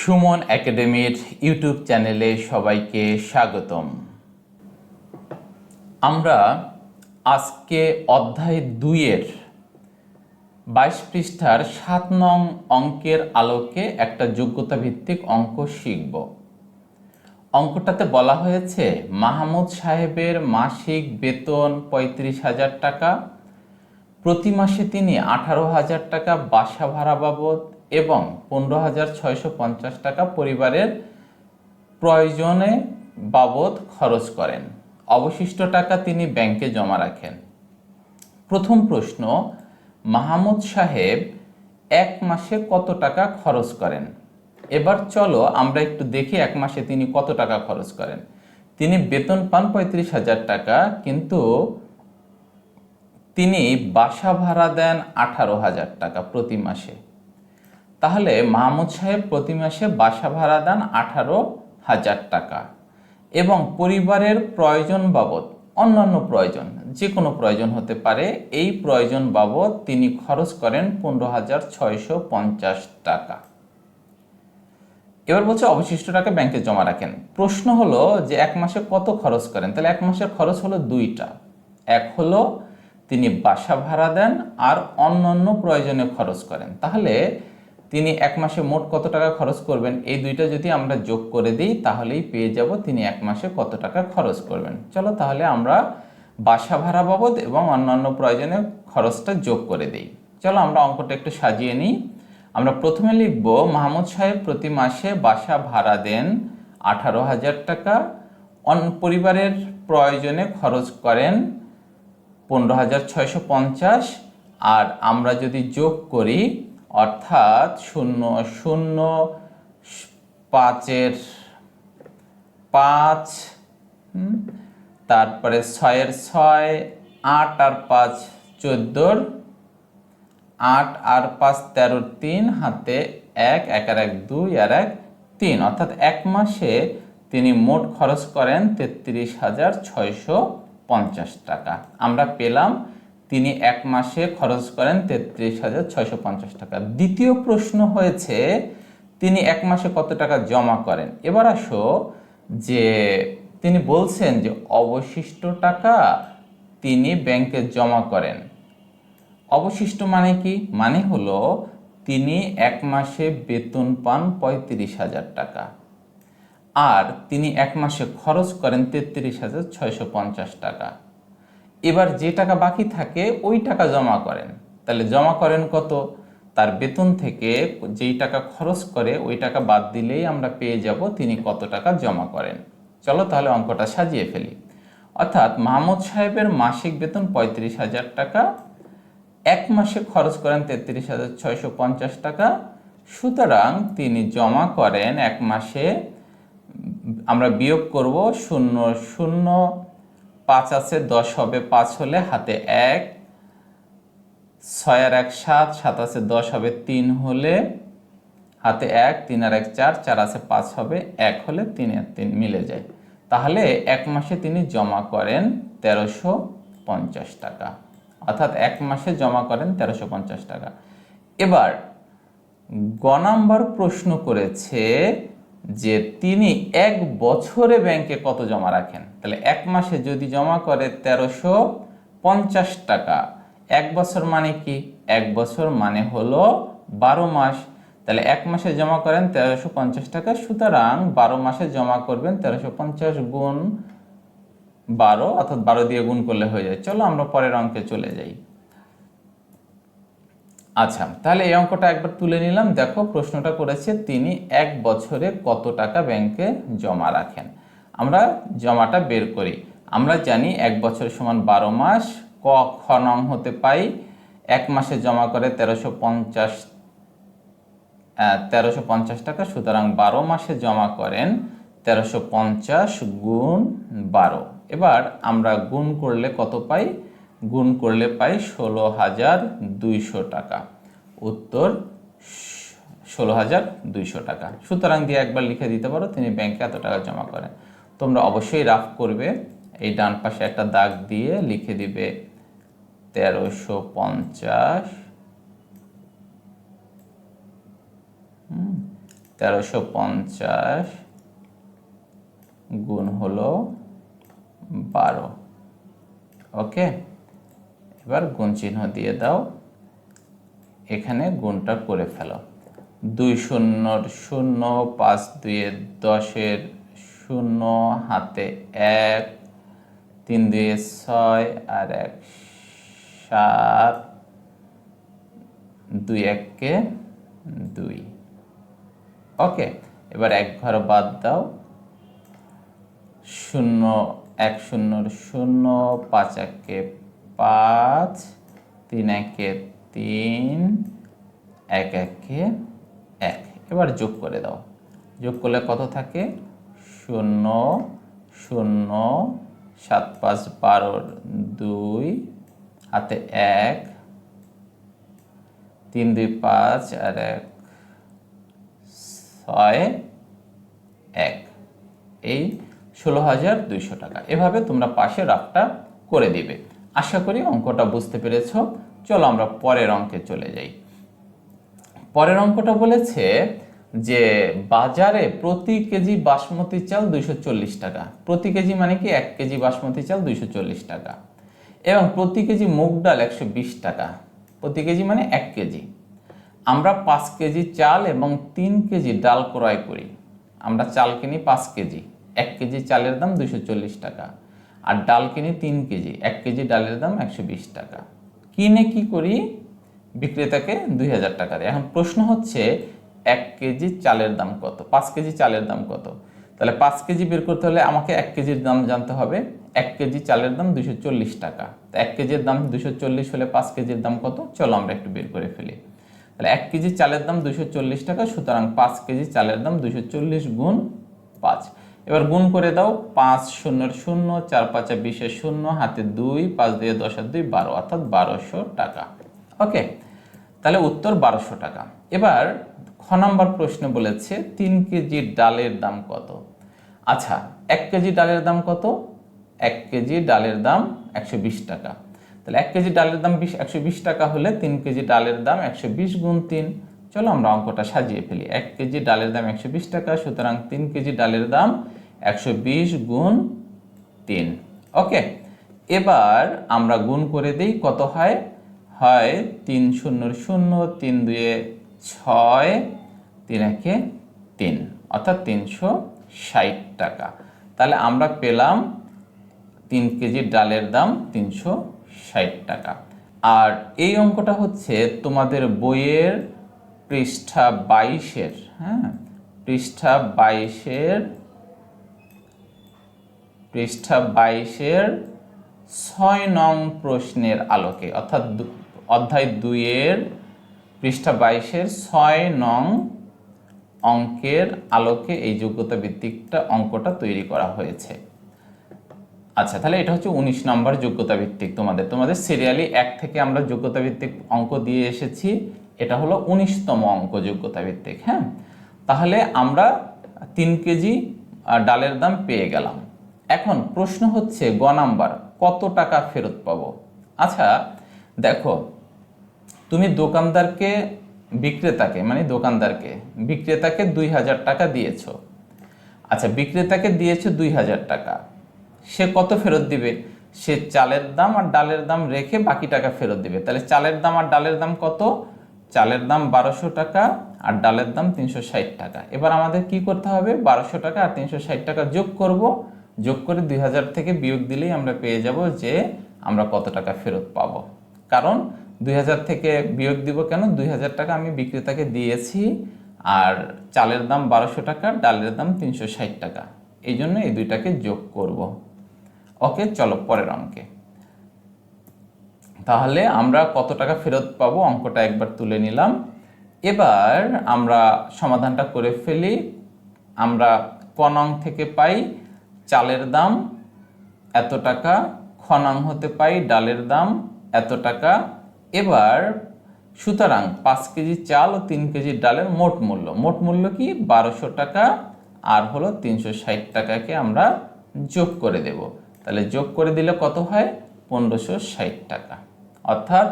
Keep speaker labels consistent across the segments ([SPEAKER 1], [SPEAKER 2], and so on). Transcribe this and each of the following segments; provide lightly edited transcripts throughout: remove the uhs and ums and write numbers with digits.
[SPEAKER 1] সুমন একাডেমির ইউটিউব চ্যানেলে সবাইকে স্বাগতম। আমরা আজকে অধ্যায় 2-এর 22 পৃষ্ঠার 7 নং অঙ্কের আলোকে একটা যোগ্যতা ভিত্তিক অঙ্ক শিখব। অঙ্কটাতে বলা হয়েছে মাহমুদ সাহেবের মাসিক বেতন 35,000 টাকা, প্রতি মাসে তিনি 18,000 টাকা বাসা ভাড়া বাবদ এবং 15,650 টাকা পরিবারের প্রয়োজনে বাবদ খরচ করেন। অবশিষ্ট টাকা তিনি ব্যাংকে জমা রাখেন। প্রথম প্রশ্ন, মাহমুদ সাহেব এক মাসে কত টাকা খরচ করেন? এবার চলো আমরা একটু দেখি এক মাসে তিনি কত টাকা খরচ করেন। তিনি বেতন পান 35,000 টাকা, কিন্তু তিনি বাসা ভাড়া দেন 18,000 টাকা প্রতি মাসে। তাহলে মাহমুদ সাহেব প্রতি মাসে বাসা ভাড়া দেন 18,000 টাকা এবং পরিবারের প্রয়োজন বাবদ, অন্যান্য প্রয়োজন যে কোনো প্রয়োজন হতে পারে, এই প্রয়োজন বাবদ তিনি খরচ করেন 15,650 টাকা। এবার বলছে অবশিষ্ট টাকা ব্যাংকে জমা রাখেন। প্রশ্ন হলো যে এক মাসে কত খরচ করেন। তাহলে এক মাসের খরচ হলো দুইটা, এক হলো তিনি বাসা ভাড়া দেন আর অন্যান্য প্রয়োজনে খরচ করেন। তাহলে তিনি এক মাসে মোট কত টাকা খরচ করবেন, এই দুইটা যদি আমরা যোগ করে দিই তাহলেই পেয়ে যাব তিনি এক মাসে কত টাকা খরচ করবেন। চলো তাহলে আমরা বাসা ভাড়া বাবদ এবং অন্যান্য প্রয়োজনে খরচটা যোগ করে দিই। চলো আমরা অঙ্কটা একটু সাজিয়ে নিই। আমরা প্রথমে লিখব মাহমুদ সাহেব প্রতি মাসে বাসা ভাড়া দেন 18,000 টাকা, পরিবারের প্রয়োজনে খরচ করেন 15,650, আর আমরা যদি যোগ করি অর্থাৎ 0,0,5-এর 5, তারপরে 6-এর 6, 8 আর 5 14, 8 আর 5 13, 3 হাতে 1, 1 আর 1 2 আর 1 3, অর্থাৎ এক মাসে তিনি মোট খরচ করেন 33,650 টাকা। আমরা পেলাম তিনি এক মাসে খরচ করেন 33,650 টাকা। দ্বিতীয় প্রশ্ন হয়েছে তিনি এক মাসে কত টাকা জমা করেন। এবার আসো যে তিনি বলছেন যে অবশিষ্ট টাকা তিনি ব্যাংকে জমা করেন। অবশিষ্ট মানে কি? মানে হলো তিনি এক মাসে বেতন পান 35,000 টাকা আর তিনি এক মাসে খরচ করেন 33,650 টাকা। এবার যে টাকা বাকি থাকে ওই টাকা জমা করেন। তাহলে জমা করেন কত? তার বেতন থেকে যেই টাকা খরচ করে ওই টাকা বাদ দিলেই আমরা পেয়ে যাব তিনি কত টাকা জমা করেন। চলো তাহলে অঙ্কটা সাজিয়ে ফেলি। অর্থাৎ মাহমুদ সাহেবের মাসিক বেতন 35,000 টাকা, এক মাসে খরচ করেন 33,650 টাকা, সুতরাং তিনি জমা করেন এক মাসে, আমরা বিয়োগ করব 0,0,5 আছে 10 হবে 5 হলে হাতে 1, 6 আর 1 7, 7 আছে 10 হবে 3 হলে হাতে 1, 3 আর 1 4, 4 আছে 5 হবে 1 হলে 3 আর 3 মিলে যায়। তাহলে এক মাসে তিনি জমা করেন 1350 টাকা, অর্থাৎ এক মাসে জমা করেন 1350 টাকা। এবার গ নাম্বার প্রশ্ন করেছে যে তিনি এক বছরে ব্যাংকে কত জমা রাখেন। তাহলে এক মাসে যদি জমা করে 1350 টাকা, এক বছর মানে কি? এক বছর মানে হলো 12 মাস। তাহলে এক মাসে জমা করেন 1350 টাকা, সুতরাং 12 মাসে জমা করবেন 1350 গুণ 12, অর্থাৎ 12 দিয়ে গুণ করলে হয়ে যায়। চলো আমরা পরের অঙ্কে চলে যাই। আচ্ছা, তাহলে এই অঙ্কটা একবার তুলে নিলাম। দেখো প্রশ্নটা করেছে তিনি এক বছরে কত টাকা ব্যাংকে জমা রাখেন। আমরা জমাটা বের করি। আমরা জানি এক বছর সমান 12 মাস। ক খ নং হতে পাই এক মাসে জমা করে 1350 টাকা, সুতরাং 12 মাসে জমা করেন 1350 গুণ 12। এবার আমরা গুণ করলে কত পাই? গুণ করলে পাই 16,200 টাকা। উত্তর 16,200 টাকা। সুতরাং দিয়ে একবার লিখে দিতে পারো তিনি ব্যাংকে এত টাকা জমা করেন। তোমরা অবশ্যই রাফ করবে, এই ডান পাশে একটা দাগ দিয়ে লিখে দিবে 1350 1350 গুণ হলো 12। ওকে, এবার গুণ চিহ্ন দিয়ে দাও, এখানে গুণটা করে ফেলো। 2 শূন্যর 0, 5 2 10, শূন্য হাতে 1, 3 2 6 আর 1 7, 2 1 2। ওকে, এবার এক ঘর বাদ দাও। 0 1 শূন্যর 0, 5 1 5, 3 1 3, 1 1 1। এবার যোগ করে দাও, যোগ করলে কত থাকে? 0 0 7 5 12, 2 হাতে 1, 3 2 5 আর 1 6 1, এই 16,200 টাকা। এভাবে তোমরা পাশে রাফটা করে দিবে। আশা করি অঙ্কটা বুঝতে পেরেছ। চলো আমরা পরের অঙ্কে চলে যাই। পরের অঙ্কটা বলেছে যে বাজারে প্রতি কেজি বাসমতি চাল 240 টাকা। প্রতি কেজি মানে কি? 1 কেজি বাসমতি চাল 240 টাকা, এবং প্রতি কেজি মুগ ডাল 120 টাকা। প্রতি কেজি মানে 1 কেজি। আমরা 5 কেজি চাল এবং 3 কেজি ডাল ক্রয় করি। আমরা চাল কিনি 5 কেজি, 1 কেজি চালের দাম 240 টাকা, আর ডাল কিনি 3 কেজি, 1 কেজি ডালের দাম 120 টাকা। কিনে কি করি? বিক্রেতাকে 2000 টাকা দেয়। এখন প্রশ্ন হচ্ছে 1 কেজি চালের দাম কত, 5 কেজি চালের দাম কত? তাহলে 5 কেজি বের করতে হলে আমাকে 1 কেজির দাম জানতে হবে। 1 কেজি চালের দাম 240 টাকা। তো 1 কেজির দাম 240 হলে 5 কেজির দাম কত? চলো আমরা একটু বের করে ফেলি। তাহলে 1 কেজি চালের দাম 240 টাকা, সুতরাং 5 কেজি চালের দাম 240 গুণ 5। এবার গুণ করে দাও। 5 শূন্যর 0, 4 5 20 0, হাতে 2, 5 2 10 2 12, অর্থাৎ 1200 টাকা। ওকে, তাহলে উত্তর 1200 টাকা। এবার খ নম্বর প্রশ্নে বলেছে 3 কেজি ডালের দাম কত? আচ্ছা, 1 কেজি ডালের দাম কত? 1 কেজি ডালের দাম 120 টাকা। তাহলে 1 কেজি ডালের দাম 120 টাকা হলে 3 কেজি ডালের দাম 120 গুণ 3। চলো আমরা অঙ্কটা সাজিয়ে ফেলি। 1 কেজি ডালের দাম 120 টাকা, সুতরাং 3 কেজি ডালের দাম 120 গুণ 3। ওকে, এবার আমরা গুণ করে দিই, কত হয়? 3 শূন্যর 0, 3 2 6, 3 1 3, অর্থাৎ 360 টাকা। তাহলে আমরা পেলাম 3 কেজি ডালের দাম 360 টাকা। আর এই অঙ্কটা হচ্ছে তোমাদের বইয়ের পৃষ্ঠা 22-এর, হ্যাঁ, পৃষ্ঠা 22-এর 6 নং প্রশ্নের আলোকে, অর্থাৎ অধ্যায় 2-এর পৃষ্ঠা 22-এর 6 নং অঙ্কের আলোকে এই যোগ্যতা ভিত্তিকটা অঙ্কটা তৈরি করা হয়েছে। আচ্ছা, তাহলে এটা হচ্ছে 19 নম্বর যোগ্যতা ভিত্তিক। তোমাদের সিরিয়ালি 1 থেকে আমরা যোগ্যতা ভিত্তিক অঙ্ক দিয়ে এসেছি, এটা হলো 19তম অঙ্ক যোগ্যতা ভিত্তিক। হ্যাঁ, তাহলে আমরা 3 কেজি ডালের দাম পেয়ে গেলাম। এখন প্রশ্ন হচ্ছে গ নাম্বার, কত টাকা ফেরত পাবো? আচ্ছা দেখো, তুমি বিক্রেতাকে 2000 টাকা দিয়েছো। আচ্ছা, বিক্রেতাকে দিয়েছো 2000 টাকা, সে কত ফেরত দিবে? সে চালের দাম আর ডালের দাম রেখে বাকি টাকা ফেরত দিবে। তাহলে চালের দাম আর ডালের দাম কত? চালের দাম 1200 টাকা আর ডালের দাম 360 টাকা। এবার আমাদের কি করতে হবে? 1200 টাকা আর 360 টাকা যোগ করব। যোগ করে 2000 থেকে বিয়োগ দিলেই আমরা পেয়ে যাব যে আমরা কত টাকা ফেরত পাবো। কারণ 2000 থেকে বিয়োগ দিব কেন? 2000 টাকা আমি বিক্রেতাকে দিয়েছি, আর চালের দাম 1200 টাকা, ডালের দাম 360 টাকা, এই জন্য এই দুইটাকে যোগ করব। ওকে, চলো পরের অঙ্কে। তাহলে আমরা কত টাকা ফেরত পাবো অঙ্কটা একবার তুলে নিলাম। এবার আমরা সমাধানটা করে ফেলি। আমরা ক নং থেকে পাই চালের দাম এত টাকা, খ নং হতে পাই ডালের দাম এত টাকা। এবার সুতরাং 5 কেজি চাল ও 3 কেজি ডালের মোট মূল্য কি? 1200 টাকা, আর হলো 360 টাকাকে আমরা যোগ করে দেব। তাহলে যোগ করে দিলে কত হয়? 1560 টাকা। অর্থাৎ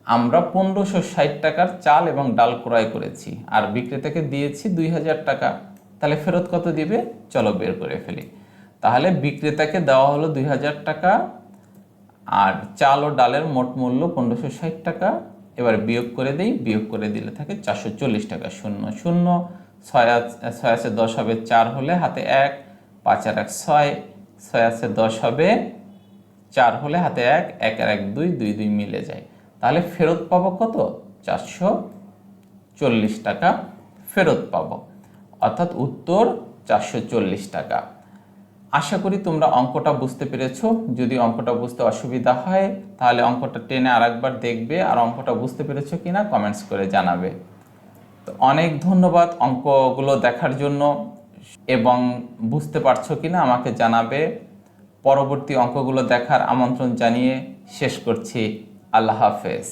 [SPEAKER 1] আমরা 1560 টাকার চাল এবং ডাল ক্রয় করেছি আর বিক্রেতাকে দিয়েছি 2000 টাকা, তাহলে ফেরত কত দিবে চলো বের করে ফেলি। তাহলে বিক্রেতাকে দেওয়া হলো 2000 টাকা আর চাল ও ডালের মোট মূল্য 1560 টাকা। এবার বিয়োগ করে দেই, বিয়োগ করে দিলে থাকে 440 টাকা। শূন্য শূন্য, ছয় আছে 10 হবে 4 হলে হাতে 1, 5 আর 1 6, 6 আছে 10 হবে 4 হলে হাতে 1, 1 আর 1 2, 2 2 মিলে যায়। তাহলে ফেরত পাবো কত 440 টাকা ফেরত পাবো, অর্থাৎ উত্তর 440 টাকা। আশা করি তোমরা অঙ্কটা বুঝতে পেরেছো। যদি অঙ্কটা বুঝতে অসুবিধা হয় তাহলে অঙ্কটা টেনে আরেকবার দেখবে, আর অঙ্কটা বুঝতে পেরেছো কিনা কমেন্টস করে জানাবে। তো অনেক ধন্যবাদ অঙ্কগুলো দেখার জন্য, এবং বুঝতে পারছো কিনা আমাকে জানাবে। পরবর্তী অঙ্কগুলো দেখার আমন্ত্রণ জানিয়ে শেষ করছি। আল্লাহ হাফেজ।